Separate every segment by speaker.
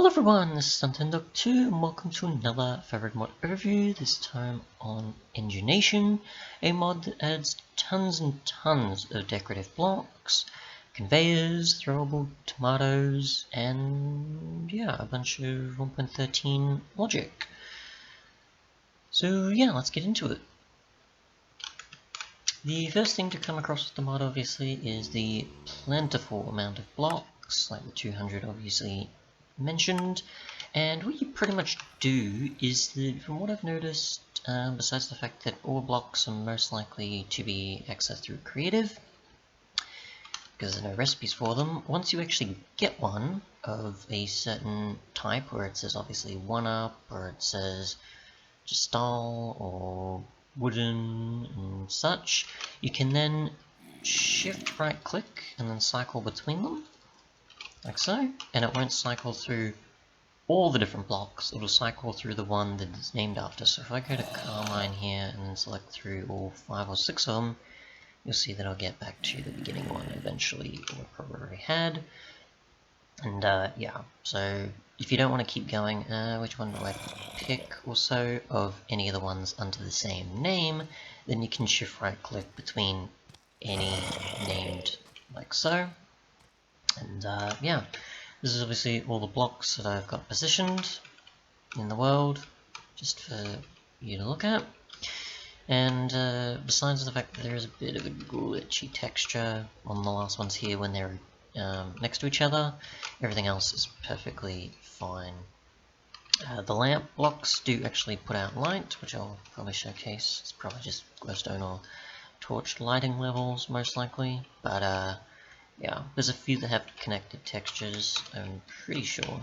Speaker 1: Hello everyone, this is Nintendo2 and welcome to another favorite mod overview, this time on Engination, a mod that adds tons and tons of decorative blocks, conveyors, throwable tomatoes, and yeah, a bunch of 1.13 logic. So yeah, let's get into it. The first thing to come across with the mod obviously is the plentiful amount of blocks, like the 200 obviously mentioned, and what you pretty much do is that, from what I've noticed, besides the fact that all blocks are most likely to be accessed through creative, because there are no recipes for them, once you actually get one of a certain type, where it says obviously 1-up, or it says just style, or wooden and such, you can then shift right click and then cycle between them, like so, and it won't cycle through all the different blocks, it'll cycle through the one that it's named after. So if I go to Carmine here and then select through all 5 or 6 of them, you'll see that I'll get back to the beginning one eventually, or probably already had. And yeah, so if you don't want to keep going, which one do I pick also of any of the ones under the same name, then you can shift right click between any named like so. And yeah, this is obviously all the blocks that I've got positioned in the world, just for you to look at. And besides the fact that there is a bit of a glitchy texture on the last ones here when they're next to each other, everything else is perfectly fine. The lamp blocks do actually put out light, which I'll probably showcase. It's probably just glowstone or torch lighting levels, most likely. But yeah, there's a few that have connected textures, I'm pretty sure.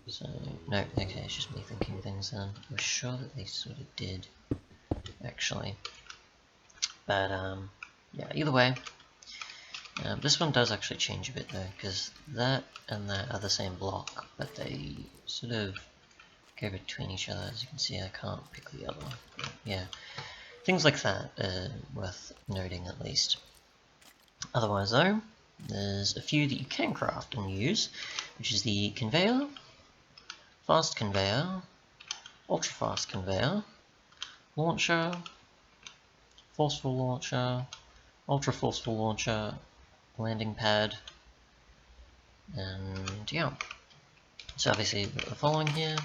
Speaker 1: So, no, okay, it's just me thinking things then. I was sure that they sort of did, actually. But yeah, either way. This one does actually change a bit though, because that and that are the same block, but they sort of go between each other. As you can see, I can't pick the other. But yeah, things like that are worth noting at least. Otherwise though, there's a few that you can craft and use, which is the conveyor, fast conveyor, ultra fast conveyor, launcher, forceful launcher, ultra forceful launcher, landing pad, and yeah. So obviously we've got the following here.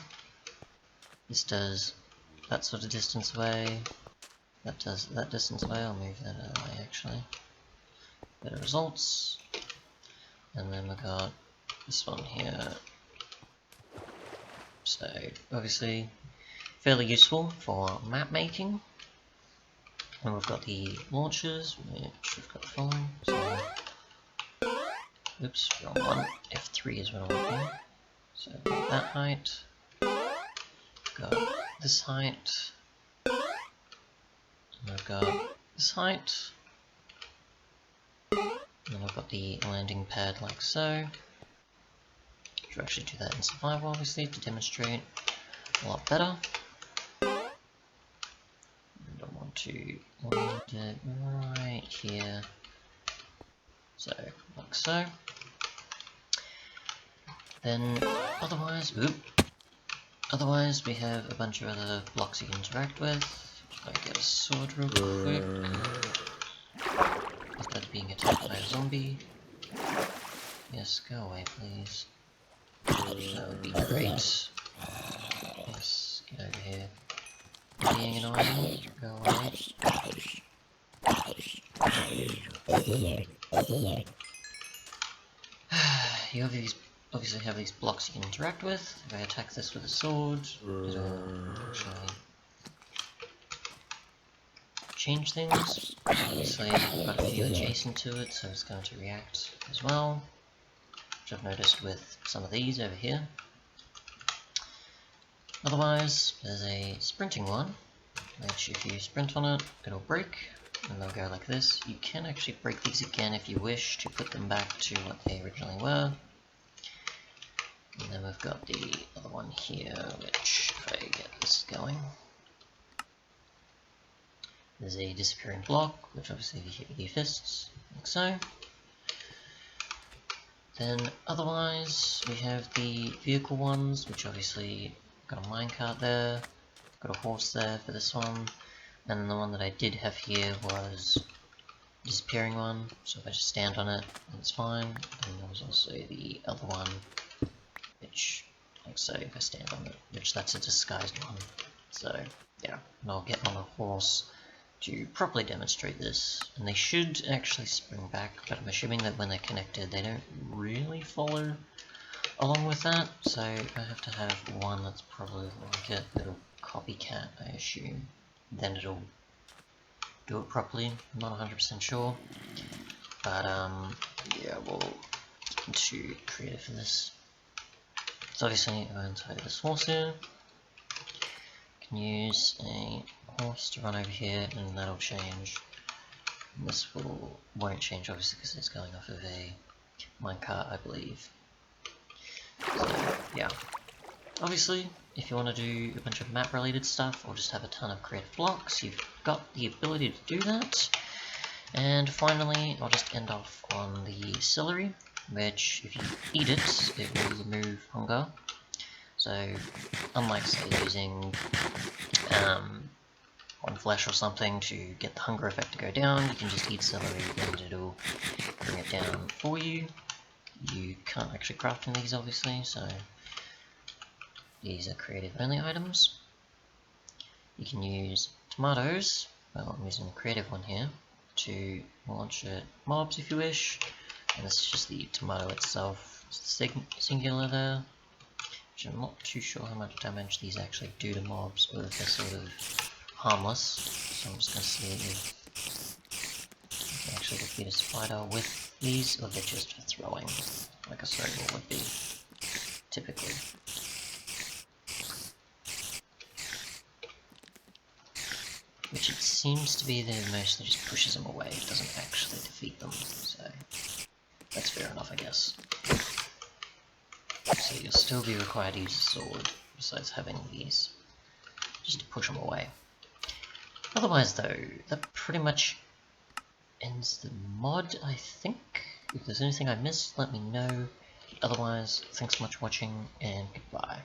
Speaker 1: This does that sort of distance away, that does that distance away. I'll move that out of the way actually. Better results. And then we've got this one here. So obviously fairly useful for map making. And we've got the launchers, which we've got the following. So, oops, wrong one. F3 is what I'm looking. So I've got that height. Got this height. And I've got this height. And then I've got the landing pad like so. Should actually do that in survival obviously to demonstrate a lot better. And I want to land it right here. So, like so. Then, otherwise we have a bunch of other blocks you can interact with. If I get a sword real quick. Instead of being attacked by a zombie. Yes, go away please. That would be great. Yes, get over here. Being annoying, go away. You obviously have these blocks you can interact with. If I attack this with a sword, it'll actually change things. Obviously, I've got a few adjacent to it, so it's going to react as well, which I've noticed with some of these over here. Otherwise, there's a sprinting one, which if you sprint on it, it'll break, and they'll go like this. You can actually break these again if you wish to put them back to what they originally were. And then we've got the other one here, which, if I get this going, there's a disappearing block, which obviously if you hit with your fists, like so. Then otherwise, we have the vehicle ones, which obviously got a minecart there, got a horse there for this one, and then the one that I did have here was disappearing one, so if I just stand on it, that's fine. And there was also the other one, which, like so, if I stand on it, which that's a disguised one. So, yeah, and I'll get on a horse to properly demonstrate this, and they should actually spring back, but I'm assuming that when they're connected, they don't really follow along with that, so I have to have one that's probably like a little copycat, I assume. Then it'll do it properly. I'm not 100% sure, but yeah, we'll get into creative for this. So obviously, I'm going to take this horse here. Can use a horse to run over here, and that'll change. And this won't change obviously because it's going off of a minecart, I believe. So yeah, obviously, if you want to do a bunch of map-related stuff or just have a ton of creative blocks, you've got the ability to do that. And finally, I'll just end off on the celery, which if you eat it, it will remove hunger. So, unlike say using on flesh or something to get the hunger effect to go down, you can just eat celery and it'll bring it down for you. You can't actually craft in these obviously, so these are creative only items. You can use tomatoes, well I'm using the creative one here, to launch at mobs if you wish, and this is just the tomato itself, it's the singular there, which I'm not too sure how much damage these actually do to mobs, or if they're sort of harmless, so I'm just going to see if you can actually defeat a spider with these, or they're just for throwing, like a snowball would be, typically. Which it seems to be that it mostly just pushes them away, it doesn't actually defeat them, so that's fair enough I guess. So you'll still be required to use a sword, besides having these, just to push them away. Otherwise though, that pretty much ends the mod, I think. If there's anything I missed, let me know. Otherwise, thanks so much for watching, and goodbye.